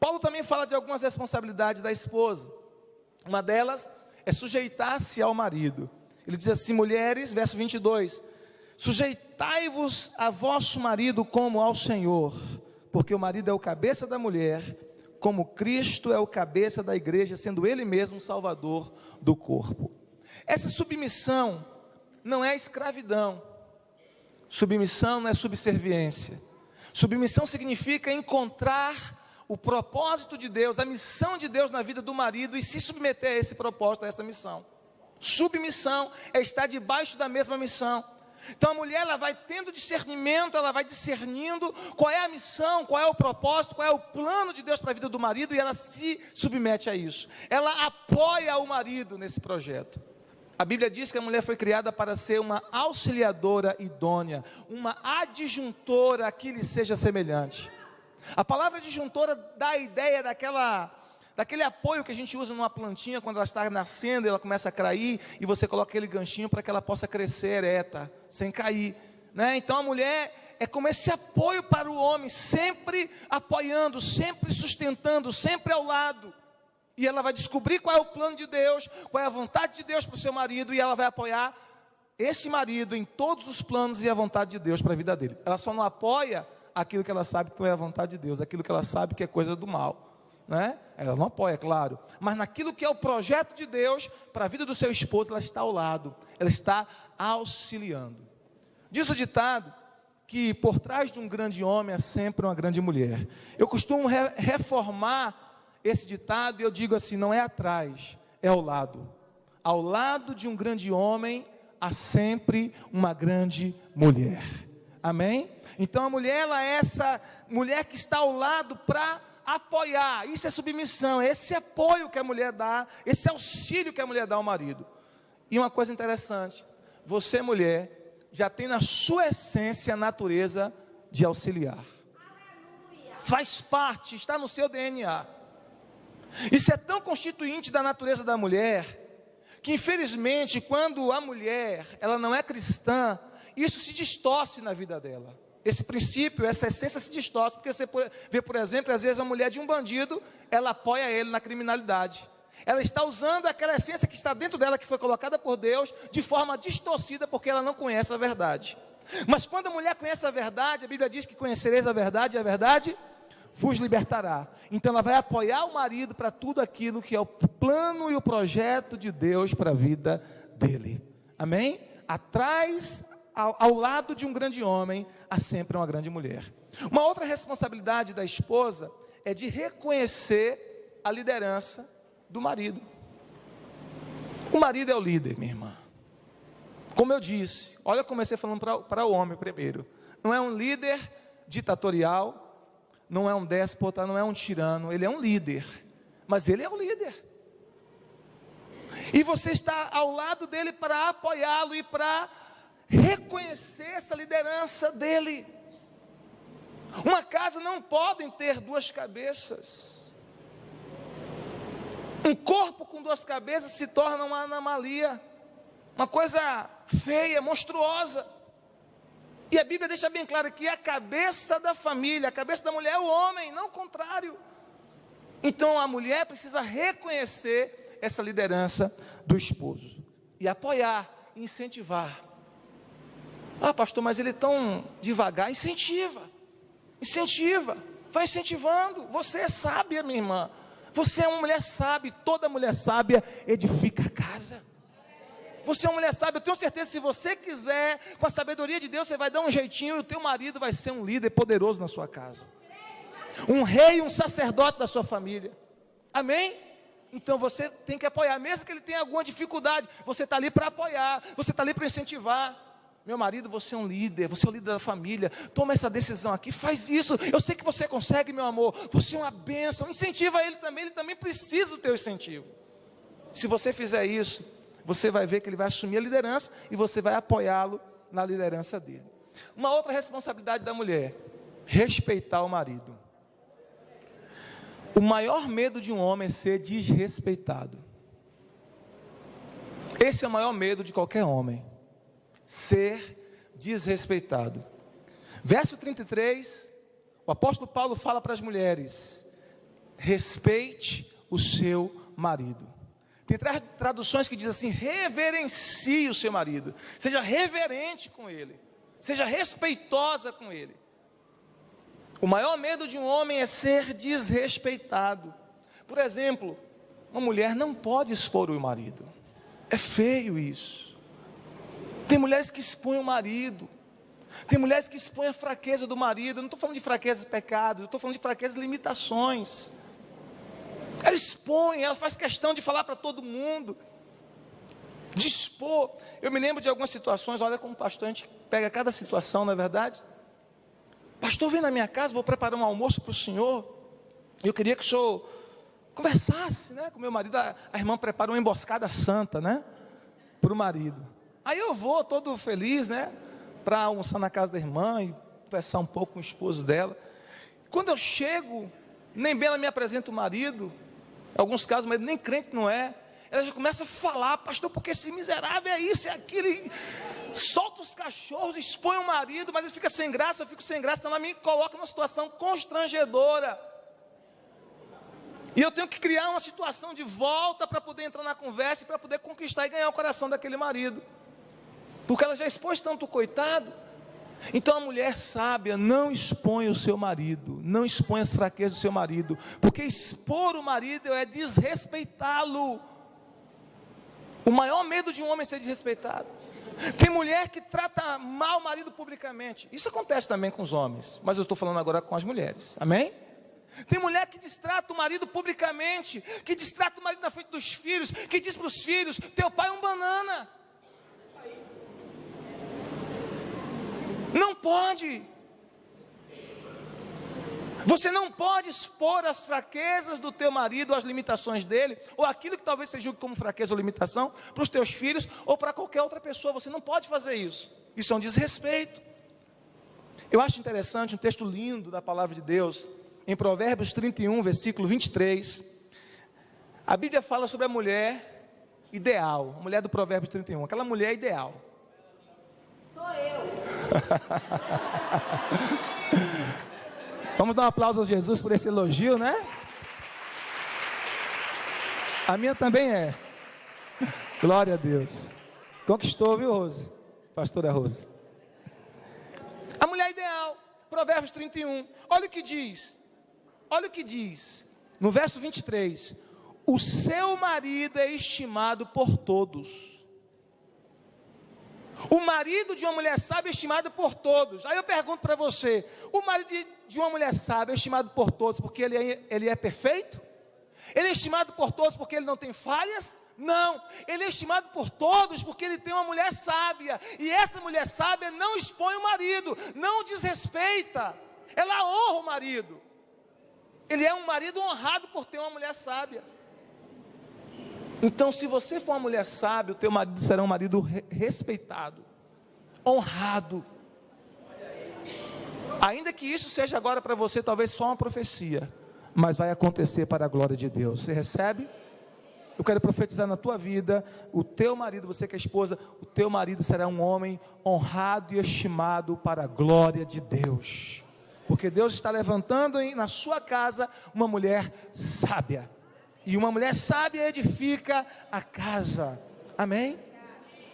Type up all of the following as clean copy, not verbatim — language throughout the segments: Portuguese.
Paulo também fala de algumas responsabilidades da esposa. Uma delas é sujeitar-se ao marido. Ele diz assim: mulheres, verso 22, sujeitai-vos a vosso marido como ao Senhor, porque o marido é o cabeça da mulher, como Cristo é o cabeça da igreja, sendo ele mesmo o salvador do corpo. Essa submissão não é escravidão, submissão não é subserviência. Submissão significa encontrar o propósito de Deus, a missão de Deus na vida do marido e se submeter a esse propósito, a essa missão. Submissão é estar debaixo da mesma missão. Então a mulher, ela vai tendo discernimento, ela vai discernindo qual é a missão, qual é o propósito, qual é o plano de Deus para a vida do marido, e ela se submete a isso. Ela apoia o marido nesse projeto. A Bíblia diz que a mulher foi criada para ser uma auxiliadora idônea, uma adjuntora que lhe seja semelhante. A palavra adjuntora dá a ideia daquele apoio que a gente usa numa plantinha quando ela está nascendo, ela começa a cair, e você coloca aquele ganchinho para que ela possa crescer ereta, sem cair, né? Então a mulher é como esse apoio para o homem, sempre apoiando, sempre sustentando, sempre ao lado. E ela vai descobrir qual é o plano de Deus, qual é a vontade de Deus para o seu marido, e ela vai apoiar esse marido em todos os planos e a vontade de Deus para a vida dele. Ela só não apoia aquilo que ela sabe que não é a vontade de Deus, aquilo que ela sabe que é coisa do mal, né? Ela não apoia, claro, mas naquilo que é o projeto de Deus para a vida do seu esposo, ela está ao lado, ela está auxiliando. Diz o ditado que por trás de um grande homem é sempre uma grande mulher. Eu costumo reformar esse ditado e eu digo assim: não é atrás, é ao lado. Ao lado de um grande homem há sempre uma grande mulher. Amém? Então a mulher, ela é essa mulher que está ao lado para apoiar. Isso é submissão, é esse apoio que a mulher dá, esse auxílio que a mulher dá ao marido. E uma coisa interessante, você, mulher, já tem na sua essência a natureza de auxiliar. Aleluia. Faz parte, está no seu DNA. Isso é tão constituinte da natureza da mulher, que infelizmente quando a mulher, ela não é cristã, isso se distorce na vida dela. Esse princípio, essa essência se distorce, porque você vê, por exemplo, às vezes a mulher de um bandido, ela apoia ele na criminalidade. Ela está usando aquela essência que está dentro dela, que foi colocada por Deus, de forma distorcida, porque ela não conhece a verdade. Mas quando a mulher conhece a verdade, a Bíblia diz que conhecereis a verdade, e a verdade vos libertará. Então ela vai apoiar o marido para tudo aquilo que é o plano e o projeto de Deus para a vida dele. Amém? Atrás, ao lado de um grande homem, há sempre uma grande mulher. Uma outra responsabilidade da esposa é de reconhecer a liderança do marido. O marido é o líder, minha irmã. Como eu disse, olha, eu comecei falando para o homem primeiro. Não é um líder ditatorial, não é um déspota, não é um tirano, ele é um líder, mas ele é um líder. E você está ao lado dele para apoiá-lo e para reconhecer essa liderança dele. Uma casa não pode ter duas cabeças. Um corpo com duas cabeças se torna uma anomalia, uma coisa feia, monstruosa. E a Bíblia deixa bem claro que a cabeça da família, a cabeça da mulher é o homem, não o contrário. Então a mulher precisa reconhecer essa liderança do esposo e apoiar, incentivar. Ah, pastor, mas ele é tão devagar. Incentiva, vai incentivando. Você é sábia, minha irmã. Você é uma mulher sábia, toda mulher sábia edifica a casa. Você é uma mulher sábia, eu tenho certeza, se você quiser, com a sabedoria de Deus, você vai dar um jeitinho, e o teu marido vai ser um líder poderoso na sua casa. Um rei, um sacerdote da sua família. Amém? Então você tem que apoiar, mesmo que ele tenha alguma dificuldade, você está ali para apoiar, você está ali para incentivar. Meu marido, você é um líder, você é o líder da família, toma essa decisão aqui, faz isso, eu sei que você consegue, meu amor, você é uma bênção, incentiva ele também precisa do teu incentivo. Se você fizer isso, você vai ver que ele vai assumir a liderança e você vai apoiá-lo na liderança dele. Uma outra responsabilidade da mulher, respeitar o marido. O maior medo de um homem é ser desrespeitado. Esse é o maior medo de qualquer homem, ser desrespeitado. Verso 33, o apóstolo Paulo fala para as mulheres: respeite o seu marido. Tem traduções que dizem assim: reverencie o seu marido, seja reverente com ele, seja respeitosa com ele. O maior medo de um homem é ser desrespeitado. Por exemplo, uma mulher não pode expor o marido, é feio isso. Tem mulheres que expõem o marido, tem mulheres que expõem a fraqueza do marido. Eu não estou falando de fraqueza de pecado, eu estou falando de fraqueza de limitações. Ela expõe, ela faz questão de falar para todo mundo, de expor. Eu me lembro de algumas situações, olha como pastor, a gente pega cada situação, não é verdade? Pastor, vem na minha casa, vou preparar um almoço para o senhor, eu queria que o senhor conversasse, né, com meu marido. A irmã prepara uma emboscada santa, né, para o marido. Aí eu vou todo feliz, né, para almoçar na casa da irmã e conversar um pouco com o esposo dela. Quando eu chego, nem bem ela me apresenta o marido. Em alguns casos o marido nem crente não é. Ela já começa a falar: pastor, porque esse miserável é isso, é aquilo, e solta os cachorros, expõe o marido fica sem graça, eu fico sem graça, então ela me coloca numa situação constrangedora, e eu tenho que criar uma situação de volta para poder entrar na conversa, e para poder conquistar e ganhar o coração daquele marido, porque ela já expôs tanto o coitado. Então a mulher sábia não expõe o seu marido, não expõe as fraquezas do seu marido, porque expor o marido é desrespeitá-lo. O maior medo de um homem é ser desrespeitado. Tem mulher que trata mal o marido publicamente. Isso acontece também com os homens, mas eu estou falando agora com as mulheres, amém? Tem mulher que destrata o marido publicamente, que destrata o marido na frente dos filhos, que diz para os filhos: teu pai é um banana. Não pode. Você não pode expor as fraquezas do teu marido, as limitações dele, ou aquilo que talvez você julgue como fraqueza ou limitação, para os teus filhos, ou para qualquer outra pessoa. Você não pode fazer isso. Isso é um desrespeito. Eu acho interessante um texto lindo da palavra de Deus, em Provérbios 31, versículo 23. A Bíblia fala sobre a mulher ideal, a mulher do Provérbios 31, aquela mulher ideal. Sou eu. Vamos dar um aplauso a Jesus por esse elogio, né? A minha também é. Glória a Deus. Conquistou, viu, Rose? Pastora Rose. A mulher ideal, Provérbios 31. Olha o que diz. Olha o que diz. No verso 23. O seu marido é estimado por todos. O marido de uma mulher sábia é estimado por todos. Aí eu pergunto para você: o marido de uma mulher sábia é estimado por todos porque ele é perfeito? Ele é estimado por todos porque ele não tem falhas? Não, ele é estimado por todos porque ele tem uma mulher sábia. E essa mulher sábia não expõe o marido, não o desrespeita, ela honra o marido. Ele é um marido honrado por ter uma mulher sábia. Então, se você for uma mulher sábia, o teu marido será um marido respeitado, honrado. Ainda que isso seja agora para você talvez só uma profecia, mas vai acontecer para a glória de Deus. Você recebe? Eu quero profetizar na tua vida: o teu marido, você que é esposa, o teu marido será um homem honrado e estimado para a glória de Deus, porque Deus está levantando na sua casa uma mulher sábia. E uma mulher sábia edifica a casa, amém?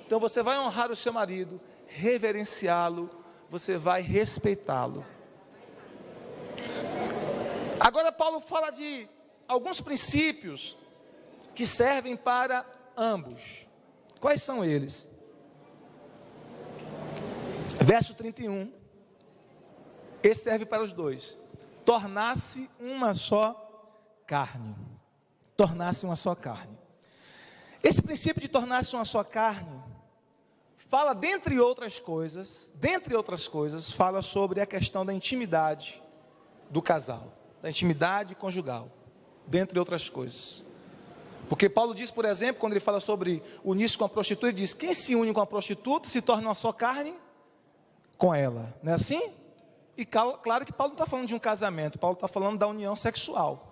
Então você vai honrar o seu marido, reverenciá-lo, você vai respeitá-lo. Agora Paulo fala de alguns princípios que servem para ambos. Quais são eles? Verso 31, esse serve para os dois: tornar-se uma só carne. Tornar-se uma só carne. Esse princípio de tornar-se uma só carne fala, dentre outras coisas, fala sobre a questão da intimidade do casal, da intimidade conjugal, dentre outras coisas. Porque Paulo diz, por exemplo, quando ele fala sobre unir-se com a prostituta, ele diz: quem se une com a prostituta se torna uma só carne com ela, não é assim? E claro que Paulo não está falando de um casamento, Paulo está falando da união sexual.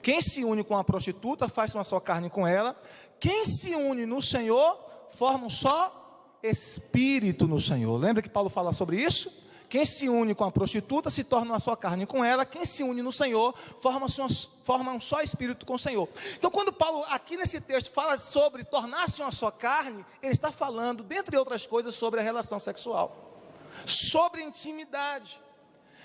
Quem se une com a prostituta faz uma só carne com ela. Quem se une no Senhor forma um só espírito no Senhor. Lembra que Paulo fala sobre isso? Quem se une com a prostituta se torna uma só carne com ela. Quem se une no Senhor forma um só espírito com o Senhor. Então, quando Paulo, aqui nesse texto, fala sobre tornar-se uma só carne, ele está falando, dentre outras coisas, sobre a relação sexual, sobre intimidade.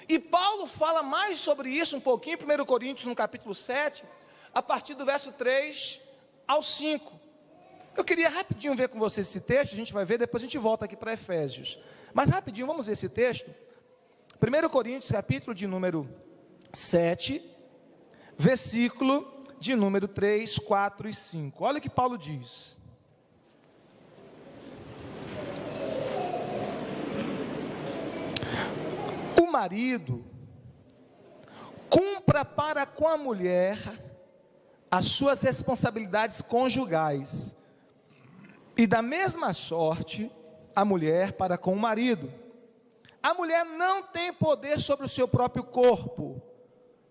E Paulo fala mais sobre isso um pouquinho, em 1 Coríntios, no capítulo 7, a partir do verso 3 ao 5. Eu queria rapidinho ver com vocês esse texto, a gente vai ver, depois a gente volta aqui para Efésios. Mas rapidinho, vamos ver esse texto. 1 Coríntios, capítulo de número 7, versículo de número 3, 4 e 5. Olha o que Paulo diz. O marido cumpra para com a mulher as suas responsabilidades conjugais, e da mesma sorte a mulher para com o marido. A mulher não tem poder sobre o seu próprio corpo,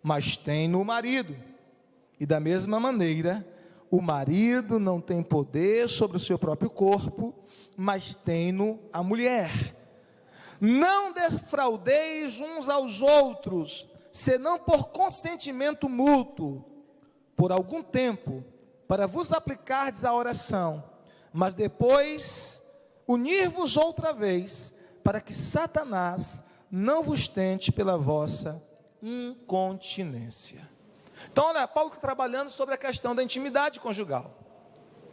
mas tem no marido. E da mesma maneira, o marido não tem poder sobre o seu próprio corpo, mas tem no a mulher. Não defraudeis uns aos outros, senão por consentimento mútuo, por algum tempo, para vos aplicardes à oração, mas depois unir-vos outra vez, para que Satanás não vos tente pela vossa incontinência. Então, olha, Paulo está trabalhando sobre a questão da intimidade conjugal.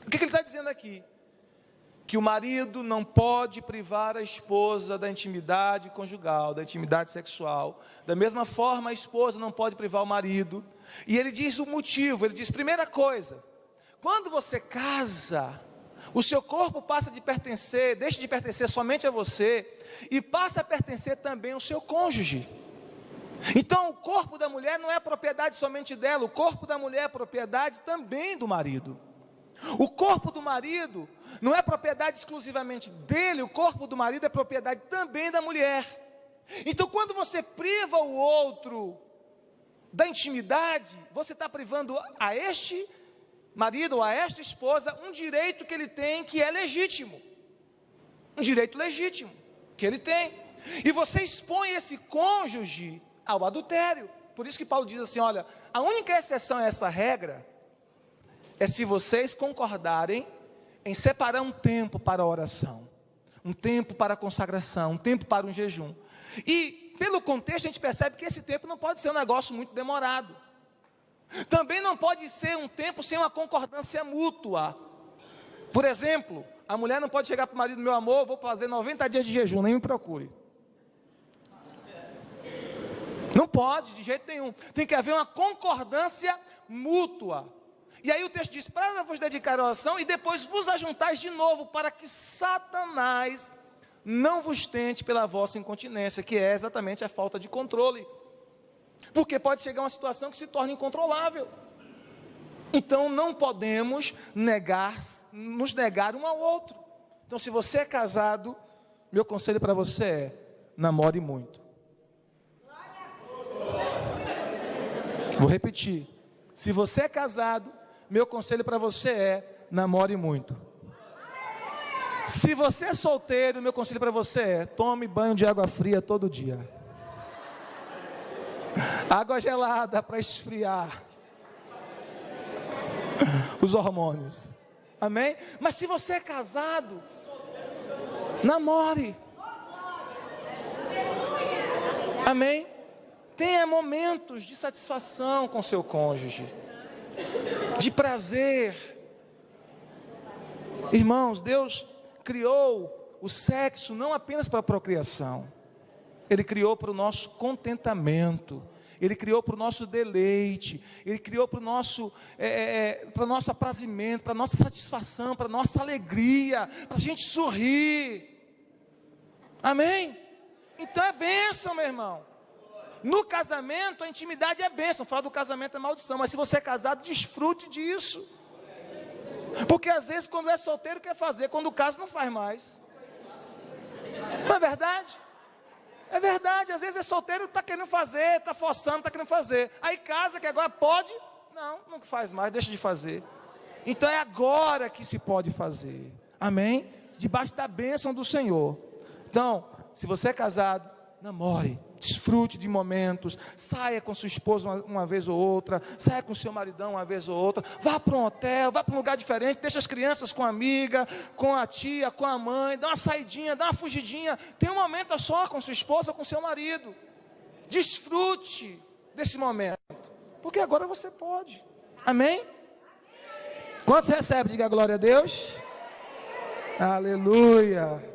O que ele está dizendo aqui? Que o marido não pode privar a esposa da intimidade conjugal, da intimidade sexual. Da mesma forma, a esposa não pode privar o marido. E ele diz o motivo, ele diz, primeira coisa, quando você casa, o seu corpo passa de pertencer, deixa de pertencer somente a você, e passa a pertencer também ao seu cônjuge. Então, o corpo da mulher não é propriedade somente dela, o corpo da mulher é propriedade também do marido. O corpo do marido não é propriedade exclusivamente dele, o corpo do marido é propriedade também da mulher. Então, quando você priva o outro da intimidade, você está privando a este marido ou a esta esposa um direito que ele tem, que é legítimo. Um direito legítimo que ele tem. E você expõe esse cônjuge ao adultério. Por isso que Paulo diz assim, olha, a única exceção a essa regra é se vocês concordarem em separar um tempo para a oração, um tempo para a consagração, um tempo para um jejum. E pelo contexto a gente percebe que esse tempo não pode ser um negócio muito demorado. Também não pode ser um tempo sem uma concordância mútua. Por exemplo, a mulher não pode chegar para o marido, meu amor, vou fazer 90 dias de jejum, nem me procure. Não pode, de jeito nenhum. Tem que haver uma concordância mútua. E aí o texto diz, para vos dedicar à oração e depois vos ajuntais de novo, para que Satanás não vos tente pela vossa incontinência, que é exatamente a falta de controle. Porque pode chegar uma situação que se torna incontrolável. Então não podemos nos negar um ao outro. Então se você é casado, meu conselho para você é, namore muito. Vou repetir, se você é casado, meu conselho para você é, namore muito. Se você é solteiro, meu conselho para você é, tome banho de água fria todo dia. Água gelada para esfriar os hormônios. Amém? Mas se você é casado, namore. Amém? Tenha momentos de satisfação com seu cônjuge, de prazer. Irmãos, Deus criou o sexo não apenas para a procriação. Ele criou para o nosso contentamento, Ele criou para o nosso deleite, Ele criou para o nosso aprazimento, para a nossa satisfação, para a nossa alegria, para a gente sorrir. Amém? Então é bênção, meu irmão. No casamento, a intimidade é bênção. Falar do casamento é maldição, mas se você é casado, desfrute disso. Porque às vezes quando é solteiro quer fazer, quando casa não faz mais. Não é verdade? É verdade, às vezes é solteiro, está querendo fazer, está forçando, está querendo fazer. Aí casa, que agora pode, não faz mais, deixa de fazer. Então é agora que se pode fazer. Amém? Debaixo da bênção do Senhor. Então, se você é casado, namore, desfrute de momentos, saia com sua esposa uma vez ou outra, saia com seu maridão uma vez ou outra, vá para um hotel, vá para um lugar diferente, deixa as crianças com a amiga, com a tia, com a mãe, dá uma saidinha, dá uma fugidinha, tem um momento a só com sua esposa, com seu marido, desfrute desse momento, porque agora você pode, amém? Quantos recebem? Diga glória a Deus, aleluia.